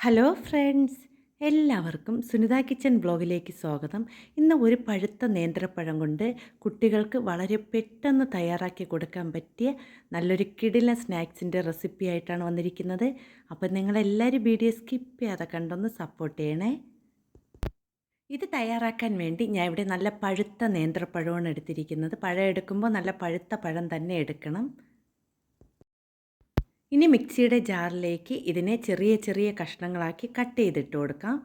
Hello friends, എല്ലാവർക്കും Sunitha kitchen ബ്ലോഗിലേക്ക് സ്വാഗതം. ഇന്ന് ഒരു പഴുത്ത നേന്ത്രപ്പഴം കൊണ്ട് കുട്ടികൾക്ക് വളരെ പെട്ടെന്ന് തയ്യാറാക്കി കൊടുക്കാൻ പറ്റിയ നല്ലൊരു കിടിലൻ സ്നാക്സിൻ്റെ റെസിപ്പി ആയിട്ടാണ് വന്നിരിക്കുന്നത്. അപ്പോൾ നിങ്ങളെല്ലാവരും വീഡിയോ സ്കിപ്പ് ചെയ്യാതെ കണ്ടൊന്ന് സപ്പോർട്ട് ചെയ്യണേ. ഇത് തയ്യാറാക്കാൻ വേണ്ടി ഞാൻ ഇവിടെ നല്ല പഴുത്ത നേന്ത്രപ്പഴമാണ് എടുത്തിരിക്കുന്നത്. പഴം എടുക്കുമ്പോൾ നല്ല പഴുത്ത പഴം തന്നെ എടുക്കണം. ഇനി മിക്സിയുടെ ജാറിലേക്ക് ഇതിനെ ചെറിയ ചെറിയ കഷ്ണങ്ങളാക്കി കട്ട് ചെയ്തിട്ട് കൊടുക്കാം.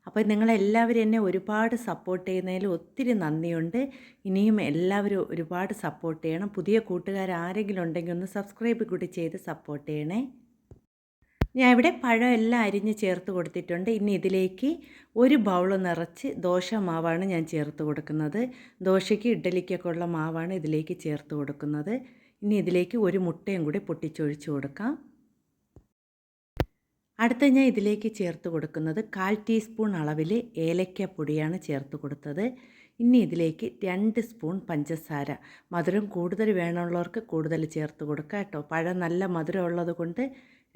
അപ്പോൾ നിങ്ങളെല്ലാവരും എന്നെ ഒരുപാട് സപ്പോർട്ട് ചെയ്യുന്നതിൽ ഒത്തിരി നന്ദിയുണ്ട്. ഇനിയും എല്ലാവരും ഒരുപാട് സപ്പോർട്ട് ചെയ്യണം. പുതിയ കൂട്ടുകാർ ആരെങ്കിലും ഉണ്ടെങ്കിൽ ഒന്ന് സബ്സ്ക്രൈബ് കൂടി ചെയ്ത് സപ്പോർട്ട് ചെയ്യണേ. ഞാൻ ഇവിടെ പഴം എല്ലാം അരിഞ്ഞ് ചേർത്ത് കൊടുത്തിട്ടുണ്ട്. ഇനി ഇതിലേക്ക് ഒരു ബൗൾ നിറച്ച് ദോശ മാവാണ് ഞാൻ ചേർത്ത് കൊടുക്കുന്നത്. ദോശയ്ക്ക് ഇഡ്ഡലിക്കൊക്കെ ഉള്ള മാവാണ് ഇതിലേക്ക് ചേർത്ത് കൊടുക്കുന്നത്. ഇനി ഇതിലേക്ക് ഒരു മുട്ടയും കൂടി പൊട്ടിച്ചൊഴിച്ച് കൊടുക്കാം. അടുത്ത ഞാൻ ഇതിലേക്ക് ചേർത്ത് കൊടുക്കുന്നത് 1/4 ടീസ്പൂൺ അളവിൽ ഏലക്കപ്പൊടിയാണ് ചേർത്ത് കൊടുത്തത്. ഇനി ഇതിലേക്ക് 2 സ്പൂൺ പഞ്ചസാര. മധുരം കൂടുതൽ വേണമുള്ളവർക്ക് കൂടുതൽ ചേർത്ത് കൊടുക്കുക കേട്ടോ. പഴം നല്ല മധുരം ഉള്ളത് കൊണ്ട്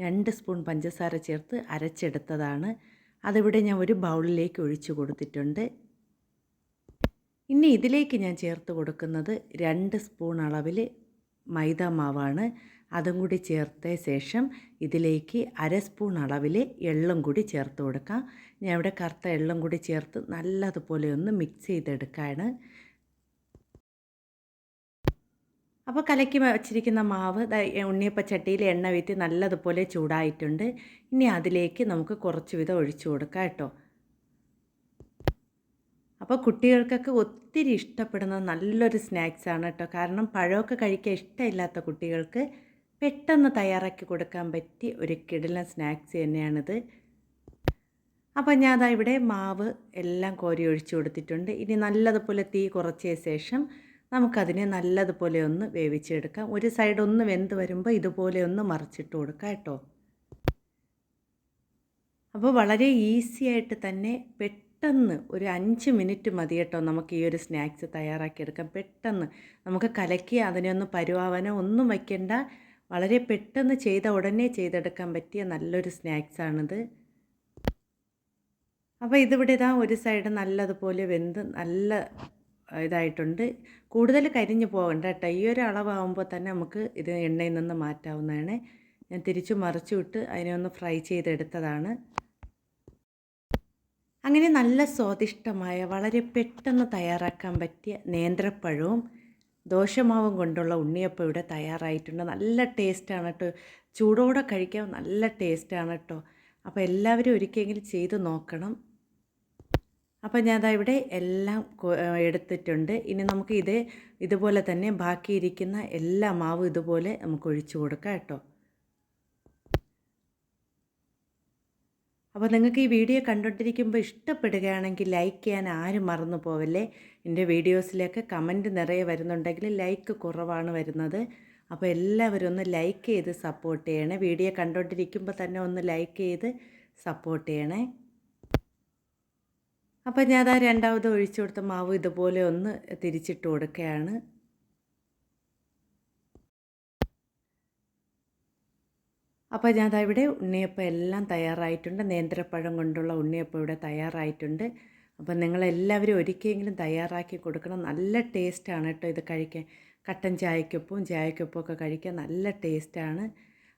2 സ്പൂൺ പഞ്ചസാര ചേർത്ത് അരച്ചെടുത്തതാണ്. അതിവിടെ ഞാൻ ഒരു ബൗളിലേക്ക് ഒഴിച്ച് കൊടുത്തിട്ടുണ്ട്. ഇനി ഇതിലേക്ക് ഞാൻ ചേർത്ത് കൊടുക്കുന്നത് 2 സ്പൂൺ അളവിൽ മൈദ മാവാണ്. അതും കൂടി ചേർത്ത ശേഷം ഇതിലേക്ക് 1/2 സ്പൂൺ അളവിൽ എള്ളും കൂടി ചേർത്ത് കൊടുക്കാം. ഞാൻ ഇവിടെ കറുത്ത എള്ളും കൂടി ചേർത്ത് നല്ലതുപോലെ ഒന്ന് മിക്സ് ചെയ്തെടുക്കുകയാണ്. അപ്പോൾ കലക്കി വച്ചിരിക്കുന്ന മാവ് ഉണ്ണിയപ്പച്ചട്ടിയിൽ എണ്ണ വീത്തി നല്ലതുപോലെ ചൂടായിട്ടുണ്ട്. ഇനി അതിലേക്ക് നമുക്ക് കുറച്ച് വീതം ഒഴിച്ചു കൊടുക്കാം കേട്ടോ. അപ്പോൾ കുട്ടികൾക്കൊക്കെ ഒത്തിരി ഇഷ്ടപ്പെടുന്ന നല്ലൊരു സ്നാക്സാണ് കേട്ടോ. കാരണം പഴമൊക്കെ കഴിക്കാൻ ഇഷ്ടമില്ലാത്ത കുട്ടികൾക്ക് പെട്ടെന്ന് തയ്യാറാക്കി കൊടുക്കാൻ പറ്റിയ ഒരു കിടിലൻ സ്നാക്സ് തന്നെയാണിത്. അപ്പോൾ ഞാൻ അതാ ഇവിടെ മാവ് എല്ലാം കോരി ഒഴിച്ച് കൊടുത്തിട്ടുണ്ട്. ഇനി നല്ലതുപോലെ തീ കുറച്ച ശേഷം നമുക്കതിനെ നല്ലതുപോലെ ഒന്ന് വേവിച്ചെടുക്കാം. ഒരു സൈഡ് ഒന്ന് വെന്ത് വരുമ്പോൾ ഇതുപോലെ ഒന്ന് മറിച്ചിട്ട് കൊടുക്കാം കേട്ടോ. അപ്പോൾ വളരെ ഈസി ആയിട്ട് തന്നെ പെട്ടെന്ന് ഒരു 5 മിനിറ്റ് മതി കേട്ടോ നമുക്ക് ഈ ഒരു സ്നാക്സ് തയ്യാറാക്കിയെടുക്കാം. പെട്ടെന്ന് നമുക്ക് കലക്കി അതിനെ ഒന്ന് പരുവാവാനോ ഒന്നും വയ്ക്കേണ്ട. വളരെ പെട്ടെന്ന് ചെയ്ത ഉടനെ ചെയ്തെടുക്കാൻ പറ്റിയ നല്ലൊരു സ്നാക്സാണിത്. അപ്പോൾ ഇതിവിടെ ഇതാ ഒരു സൈഡ് നല്ലതുപോലെ വെന്ത് നല്ല ഇതായിട്ടുണ്ട്. കൂടുതൽ കരിഞ്ഞു പോകണ്ട കേട്ടോ. ഈ ഒരു അളവാകുമ്പോൾ തന്നെ നമുക്ക് ഇത് എണ്ണയിൽ നിന്ന് മാറ്റാവുന്നതാണ്. ഞാൻ തിരിച്ചു മറിച്ചു വിട്ട് അതിനെ ഒന്ന് ഫ്രൈ ചെയ്തെടുത്തതാണ്. അങ്ങനെ നല്ല സ്വാദിഷ്ടമായ വളരെ പെട്ടെന്ന് തയ്യാറാക്കാൻ പറ്റിയ നേന്ത്രപ്പഴവും ദോശമാവും കൊണ്ടുള്ള ഉണ്ണിയപ്പം ഇവിടെ തയ്യാറായിട്ടുണ്ട്. നല്ല ടേസ്റ്റാണ് കേട്ടോ. ചൂടോടെ കഴിക്കാൻ നല്ല ടേസ്റ്റാണ് കേട്ടോ. അപ്പോൾ എല്ലാവരും ഒരിക്കലെങ്കിലും ചെയ്ത് നോക്കണം. അപ്പോൾ ഞാൻ അതാ ഇവിടെ എല്ലാം എടുത്തിട്ടുണ്ട്. ഇനി നമുക്ക് ഇതുപോലെ തന്നെ ബാക്കിയിരിക്കുന്ന എല്ലാ മാവും ഇതുപോലെ നമുക്ക് ഒഴിച്ചു കൊടുക്കാം കേട്ടോ. അപ്പോൾ നിങ്ങൾക്ക് ഈ വീഡിയോ കണ്ടുകൊണ്ടിരിക്കുമ്പോൾ ഇഷ്ടപ്പെടുകയാണെങ്കിൽ ലൈക്ക് ചെയ്യാൻ ആരും മറന്നു പോവല്ലേ. എൻ്റെ വീഡിയോസിലേക്ക് കമൻറ്റ് നിറയെ വരുന്നുണ്ടെങ്കിൽ ലൈക്ക് കുറവാണ് വരുന്നത്. അപ്പോൾ എല്ലാവരും ഒന്ന് ലൈക്ക് ചെയ്ത് സപ്പോർട്ട് ചെയ്യണേ. വീഡിയോ കണ്ടുകൊണ്ടിരിക്കുമ്പോൾ തന്നെ ഒന്ന് ലൈക്ക് ചെയ്ത് സപ്പോർട്ട് ചെയ്യണേ. അപ്പോൾ ഞാൻ അതാ രണ്ടാമത് ഒഴിച്ചു കൊടുത്ത മാവ് ഇതുപോലെ ഒന്ന് തിരിച്ചിട്ട് കൊടുക്കുകയാണ്. അപ്പോൾ ഞാൻ അതാ ഇവിടെ ഉണ്ണിയപ്പം എല്ലാം തയ്യാറായിട്ടുണ്ട്. നേന്ത്രപ്പഴം കൊണ്ടുള്ള ഉണ്ണിയപ്പം ഇവിടെ തയ്യാറായിട്ടുണ്ട്. അപ്പോൾ നിങ്ങളെല്ലാവരും ഒരിക്കലെങ്കിലും തയ്യാറാക്കി കൊടുക്കണം. നല്ല ടേസ്റ്റാണ് കേട്ടോ ഇത് കഴിക്കാൻ. കട്ടൻ ചായക്കൊപ്പം ഒക്കെ കഴിക്കാൻ നല്ല ടേസ്റ്റാണ്.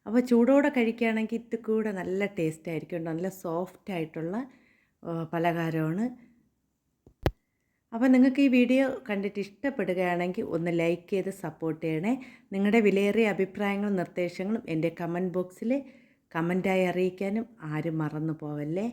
അപ്പോൾ ചൂടോടെ കഴിക്കുകയാണെങ്കിൽ ഇത് കൂടെ നല്ല ടേസ്റ്റായിരിക്കും കേട്ടോ. നല്ല സോഫ്റ്റായിട്ടുള്ള പലഹാരമാണ്. അപ്പോൾ നിങ്ങൾക്ക് ഈ വീഡിയോ കണ്ടിട്ട് ഇഷ്ടപ്പെടുകയാണെങ്കിൽ ഒന്ന് ലൈക്ക് ചെയ്ത് സപ്പോർട്ട് ചെയ്യണേ. നിങ്ങളുടെ വിലയേറിയ അഭിപ്രായങ്ങളും നിർദ്ദേശങ്ങളും എൻ്റെ കമൻറ്റ് ബോക്സിൽ കമൻറ്റായി അറിയിക്കാനും ആരും മറന്നു പോവല്ലേ.